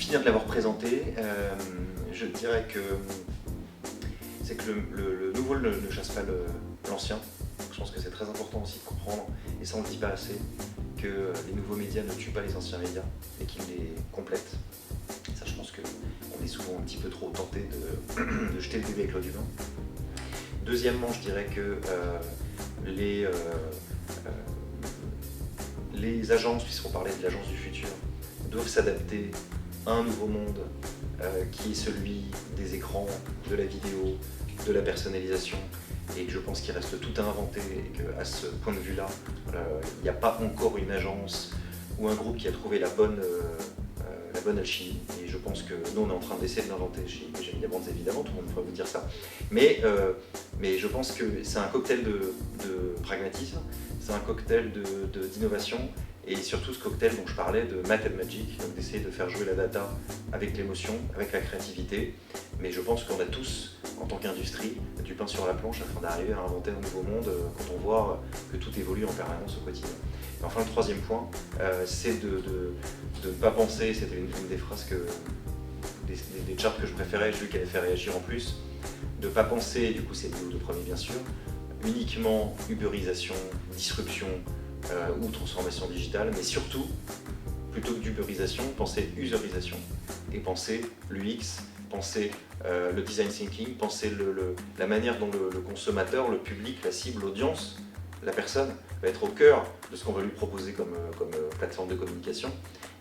finir de l'avoir présenté, je dirais que c'est que le nouveau ne chasse pas l'ancien. Je pense que c'est très important aussi de comprendre, et ça on le dit pas assez, que les nouveaux médias ne tuent pas les anciens médias et qu'ils les complètent. Ça, je pense qu'on est souvent un petit peu trop tenté de jeter le bébé avec l'eau du bain. Deuxièmement, je dirais que les agences, puisqu'on parlait de l'agence du futur, doivent s'adapter à un nouveau monde qui est celui des écrans, de la vidéo, de la personnalisation, et que je pense qu'il reste tout à inventer et qu'à ce point de vue-là, il n'y a pas encore une agence ou un groupe qui a trouvé la bonne alchimie, et je pense que nous on est en train d'essayer de l'inventer chez Media Brands, évidemment, tout le monde pourrait vous dire ça, mais je pense que c'est un cocktail de pragmatisme, c'est un cocktail d'innovation, et surtout ce cocktail dont je parlais de Math and Magic, donc d'essayer de faire jouer la data avec l'émotion, avec la créativité. Mais je pense qu'on a tous, en tant qu'industrie, du pain sur la planche afin d'arriver à inventer un nouveau monde quand on voit que tout évolue en permanence au quotidien. Et enfin, le troisième point, c'est de ne pas penser, c'était une des phrases des charts que je préférais, j'ai vu qu'elle avait fait réagir en plus, de ne pas penser, du coup c'est le de premier bien sûr, uniquement uberisation, disruption, ou transformation digitale, mais surtout, plutôt que d'uberisation, penser userisation et penser l'UX, penser le design thinking, penser la manière dont le consommateur, le public, la cible, l'audience, la personne va être au cœur de ce qu'on va lui proposer comme plateforme de communication,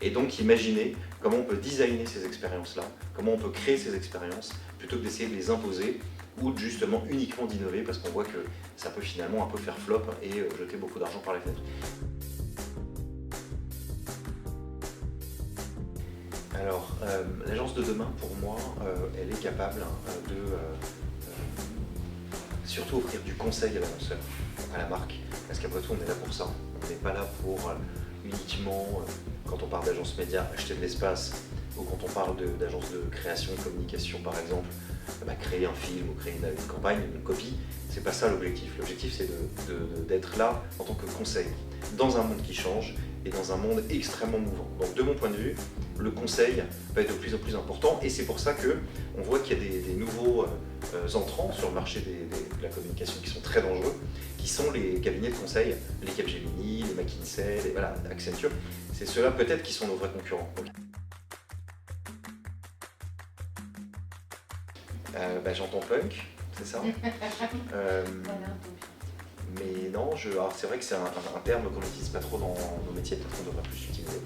et donc imaginer comment on peut designer ces expériences-là, comment on peut créer ces expériences, plutôt que d'essayer de les imposer ou justement uniquement d'innover, parce qu'on voit que ça peut finalement un peu faire flop et jeter beaucoup d'argent par les fenêtres. Alors, l'agence de demain, pour moi, elle est capable de surtout offrir du conseil à l'annonceur, à la marque, parce qu'après tout, on est là pour ça. On n'est pas là pour uniquement, quand on parle d'agence média, acheter de l'espace, ou quand on parle d'agence de création, de communication par exemple, créer un film ou créer une campagne, une copie, c'est pas ça l'objectif. L'objectif c'est d'être là en tant que conseil, dans un monde qui change et dans un monde extrêmement mouvant. Donc de mon point de vue, le conseil va être de plus en plus important, et c'est pour ça qu'on voit qu'il y a des nouveaux entrants sur le marché de la communication qui sont très dangereux, qui sont les cabinets de conseil, les Capgemini, les McKinsey, Accenture. C'est ceux-là peut-être qui sont nos vrais concurrents. J'entends punk, c'est ça. Mais non, alors c'est vrai que c'est un terme qu'on n'utilise pas trop dans nos métiers, peut-être qu'on devrait plus l'utiliser.